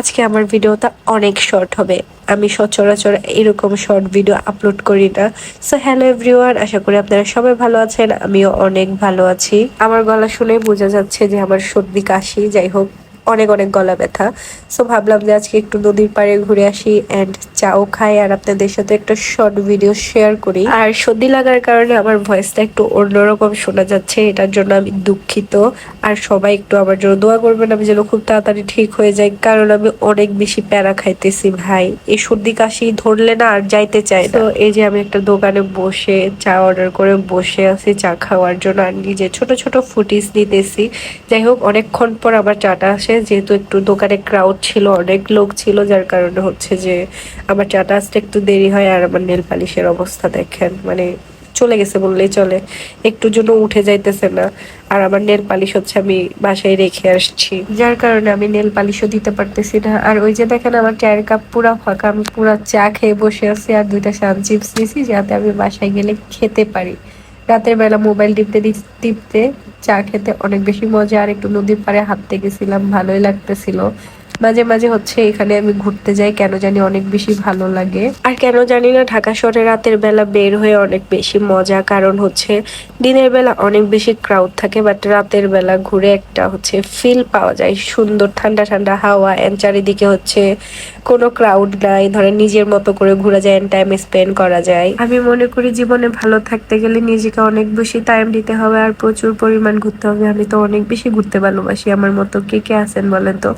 আজকে আমার ভিডিওটা অনেক শর্ট হবে। আমি সচরাচর এরকম শর্ট ভিডিও আপলোড করি না। সো হ্যালো এভরিওয়ান, আশা করি আপনারা সবাই ভালো আছেন। আমিও অনেক ভালো আছি। আমার গলা শুনে বোঝা যাচ্ছে যে আমার সর্দি কাশি, যাই হোক অনেক অনেক গলা ব্যথা। সো ভাবলাম যে আজকে একটু নদীর পাড়ে ঘুরে আসি অ্যান্ড চাও খাই আর আপনাদের সাথে একটা শর্ট ভিডিও শেয়ার করি। আর সর্দি লাগার কারণে আমার ভয়েসটা একটু অন্যরকম শোনা যাচ্ছে, এটার জন্য আমি দুঃখিত। আর সবাই একটু আমার জন্য দোয়া করবেন, আমি যেন খুব তাড়াতাড়ি ঠিক হয়ে যাই, কারণ আমি অনেক বেশি প্যারা খাইতেছি ভাই। এই সর্দি কাশি ধরলে না আর যাইতে চাই না। তো এই যে আমি একটা দোকানে বসে চা অর্ডার করে বসে আছি চা খাওয়ার জন্য, আর নিজে ছোট ছোট ফুটিস নিতেছি। যাই হোক অনেকক্ষণ পর আবার চাটা আসে, যেহেতু একটু দোকানে ক্রাউড ছিল, অনেক লোক ছিল, যার কারণে হচ্ছে যে আমার চাটা আসতে একটু দেরি হয়। আর আমার নেল পালিশের অবস্থা দেখেন, মানে চলে গেছে বললেই চলে, একটুর জন্য উঠে যাইতেছে না। আর আমার নেল পালিশ হচ্ছে আমি বাসায় রেখে আসছি, যার কারণে আমি নেল পালিশও দিতে পারতেছি না। আর ওই যে দেখেন আমার চায়ের কাপ পুরা ফাঁকা, আমি পুরা চা খেয়ে বসে আছি আর দুইটা সান চিপস নিছি যাতে আমি বাসায় গেলে খেতে পারি। রাতের বেলা মোবাইল টিপতে টিপতে চা খেতে অনেক বেশি মজা। আর একটু নদীর পাড়ে হাঁটতে গেছিলাম, ভালোই লাগতেছিল। মাঝে মাঝে হচ্ছে এখানে আমি ঘুরতে যাই, কেন জানি অনেক বেশি ভালো লাগে। আর কেন জানি না ঢাকা শহরে রাতের বেলা বের হয়ে অনেক বেশি মজা, কারণ হচ্ছে দিনের বেলা অনেক বেশি ক্রাউড থাকে, বাট রাতের বেলা ঘুরে একটা হচ্ছে ফিল পাওয়া যায়, সুন্দর ঠান্ডা ঠান্ডা হাওয়া এন্ড চারিদিকে হচ্ছে কোনো ক্রাউড নাই, ধরেন নিজের মতো করে ঘোরা যায়, টাইম স্পেন্ড করা যায়। আমি মনে করি জীবনে ভালো থাকতে গেলে নিজেকে অনেক বেশি টাইম দিতে হবে আর প্রচুর পরিমাণ ঘুরতে হবে। আমি তো অনেক বেশি ঘুরতে ভালোবাসি, আমার মতো কে কে আছেন বলেন তো।